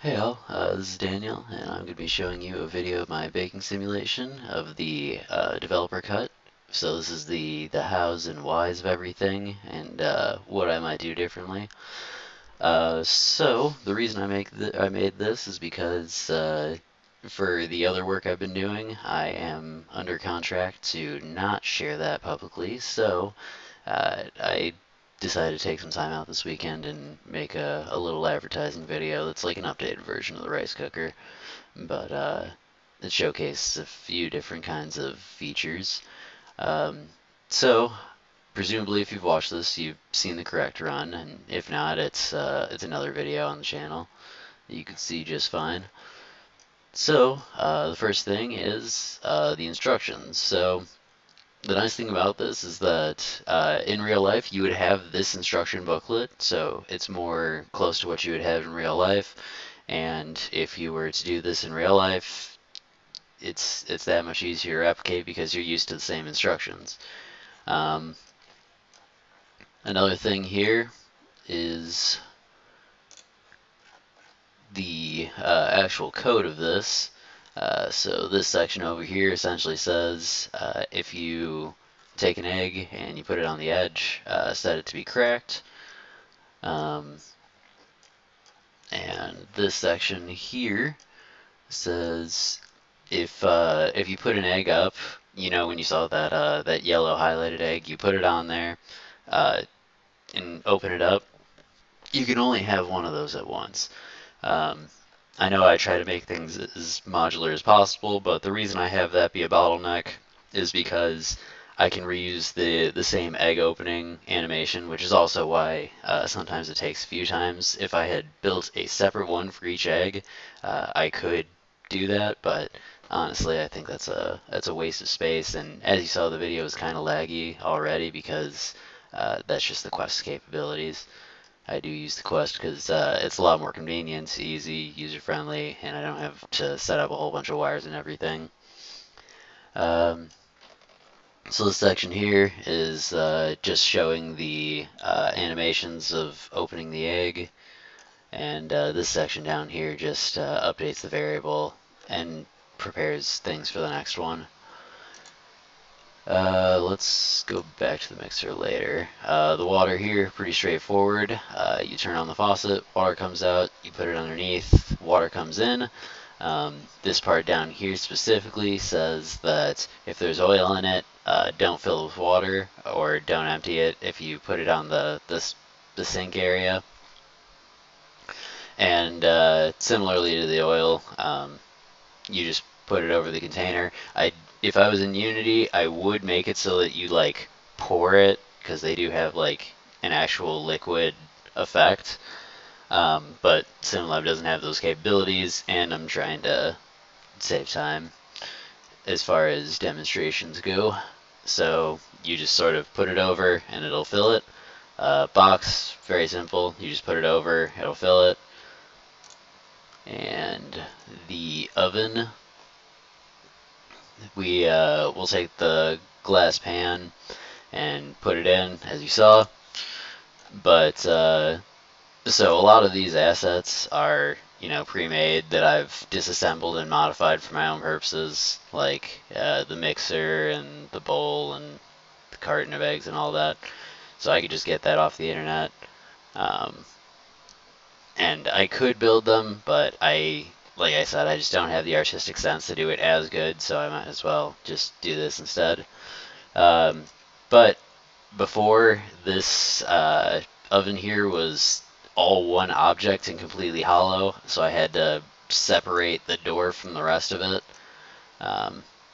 Hey all, this is Daniel, and I'm going to be showing you a video of my baking simulation of the developer cut. So this is the hows and whys of everything, and what I might do differently. So the reason I made this is because for the other work I've been doing, I am under contract to not share that publicly. So I decided to take some time out this weekend and make a little advertising video that's like an updated version of the rice cooker, but it showcases a few different kinds of features. Um, so, presumably, if you've watched this, you've seen the correct run, and if not, it's another video on the channel that you can see just fine. So, the first thing is the instructions. So, the nice thing about this is that in real life you would have this instruction booklet, so it's more close to what you would have in real life. And if you were to do this in real life, it's that much easier to replicate because you're used to the same instructions. Um, Another thing here is the actual code of this. So this section over here essentially says if you take an egg and you put it on the edge, set it to be cracked. Um, and this section here says if you put an egg up, you know when you saw that yellow highlighted egg, you put it on there uh, and open it up. You can only have one of those at once. Um, I know I try to make things as modular as possible, but the reason I have that be a bottleneck is because I can reuse the same egg opening animation, which is also why sometimes it takes a few times. If I had built a separate one for each egg, I could do that, but honestly, I think that's a waste of space. And as you saw, the video is kind of laggy already because that's just the Quest capabilities. I do use the Quest because it's a lot more convenient, easy, user-friendly, and I don't have to set up a whole bunch of wires and everything. Um, so this section here is just showing the animations of opening the egg, and this section down here just updates the variable and prepares things for the next one. Let's go back to the mixer later. The water here, pretty straightforward. You turn on the faucet, water comes out, you put it underneath, water comes in. This part down here specifically says that if there's oil in it, don't fill it with water or don't empty it if you put it on the sink area. And similarly to the oil, you just put it over the container. If I was in Unity, I would make it so that you like pour it because they do have like an actual liquid effect. But SimLab doesn't have those capabilities, and I'm trying to save time as far as demonstrations go. So you just sort of put it over and it'll fill it. Box, very simple. You just put it over, it'll fill it. And the oven, we'll take the glass pan and put it in, as you saw. But so a lot of these assets are, pre-made that I've disassembled and modified for my own purposes, like the mixer and the bowl and the carton of eggs and all that. So I could just get that off the internet. Um, and I could build them, but like I said, I just don't have the artistic sense to do it as good, so I might as well just do this instead. Um, but before this oven here was all one object and completely hollow, so I had to separate the door from the rest of it.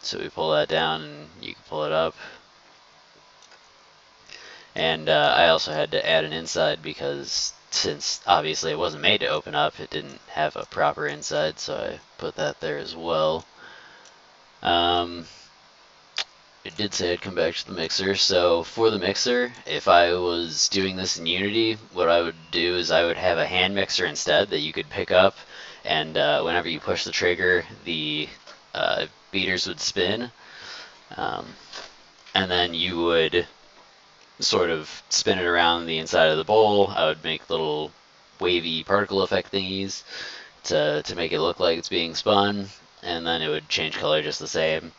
So we pull that down and you can pull it up. And I also had to add an inside because since obviously it wasn't made to open up, it didn't have a proper inside, so I put that there as well. It did say I'd come back to the mixer, so for the mixer, if I was doing this in Unity, what I would do is I would have a hand mixer instead that you could pick up, and whenever you push the trigger, the beaters would spin, um, and then you would sort of spin it around the inside of the bowl. I would make little wavy particle effect thingies to make it look like it's being spun, and then it would change color just the same.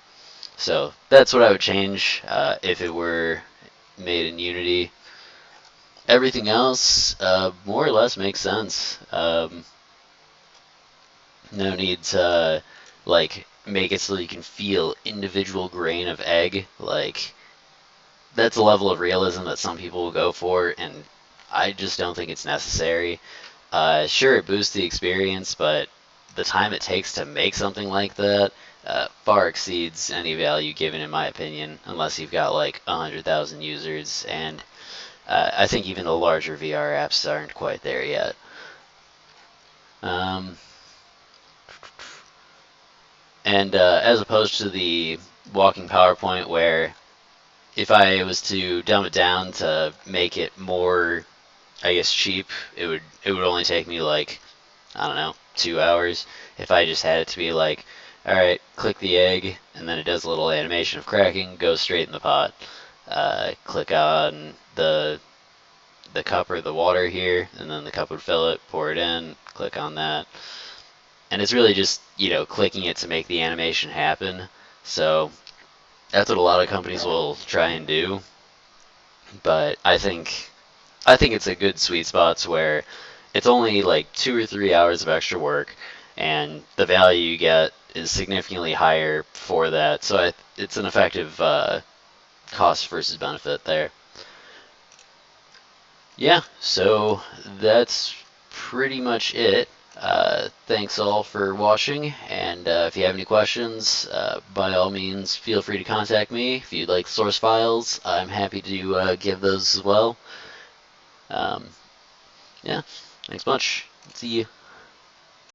So that's what I would change if it were made in Unity. Everything else more or less makes sense. No need to like make it so you can feel individual grain of egg. Like that's a level of realism that some people will go for, and I just don't think it's necessary. Sure, it boosts the experience, but the time it takes to make something like that far exceeds any value given, in my opinion, unless you've got like 100,000 users, and I think even the larger VR apps aren't quite there yet. Um, and as opposed to the walking PowerPoint, where if I was to dumb it down to make it more, I guess, cheap, it would only take me like, I don't know, 2 hours. If I just had it to be like, all right, click the egg, and then it does a little animation of cracking, goes straight in the pot. Click on the cup or the water here, and then the cup would fill it, pour it in, click on that. And it's really just, clicking it to make the animation happen. So that's what a lot of companies will try and do. But I think it's a good sweet spot to where it's only like 2 or 3 hours of extra work, and the value you get is significantly higher for that. So it's an effective cost versus benefit there. Yeah, so that's pretty much it. Thanks all for watching, and if you have any questions, by all means, feel free to contact me. If you'd like source files, I'm happy to give those as well. Um, yeah, thanks much. See you.